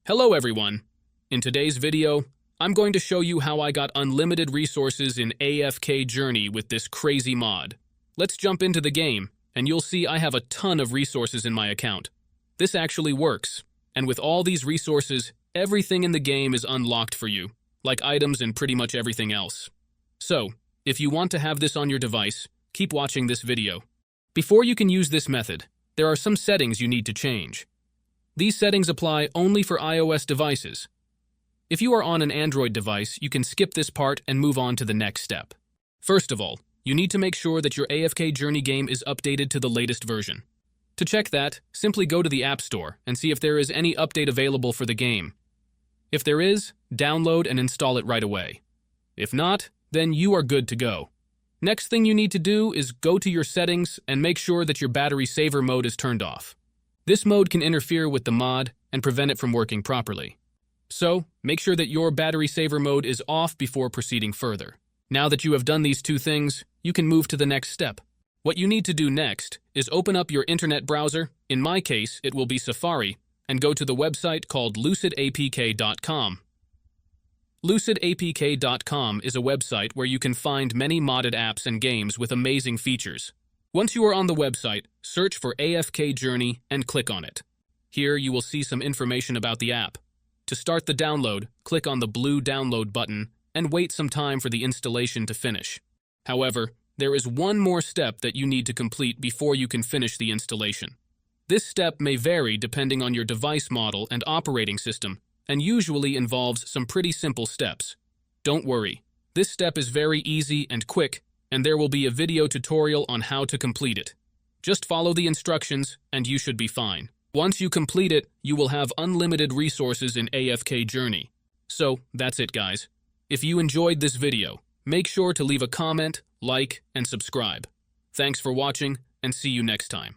Hello everyone! In today's video, I'm going to show you how I got unlimited resources in AFK Journey with this crazy mod. Let's jump into the game, and you'll see I have a ton of resources in my account. This actually works, and with all these resources, everything in the game is unlocked for you, like items and pretty much everything else. So, if you want to have this on your device, keep watching this video. Before you can use this method, there are some settings you need to change. These settings apply only for iOS devices. If you are on an Android device, you can skip this part and move on to the next step. First of all, you need to make sure that your AFK Journey game is updated to the latest version. To check that, simply go to the App Store and see if there is any update available for the game. If there is, download and install it right away. If not, then you are good to go. Next thing you need to do is go to your settings and make sure that your battery saver mode is turned off. This mode can interfere with the mod and prevent it from working properly. So, make sure that your battery saver mode is off before proceeding further. Now that you have done these two things, you can move to the next step. What you need to do next is open up your internet browser, in my case it will be Safari, and go to the website called lucidapk.com. Lucidapk.com is a website where you can find many modded apps and games with amazing features. Once you are on the website, search for AFK Journey and click on it. Here you will see some information about the app. To start the download, click on the blue download button and wait some time for the installation to finish. However, there is one more step that you need to complete before you can finish the installation. This step may vary depending on your device model and operating system, and usually involves some pretty simple steps. Don't worry, this step is very easy and quick, and there will be a video tutorial on how to complete it. Just follow the instructions and you should be fine. Once you complete it, you will have unlimited resources in AFK Journey. So, that's it guys. If you enjoyed this video, make sure to leave a comment, like, and subscribe. Thanks for watching, and see you next time.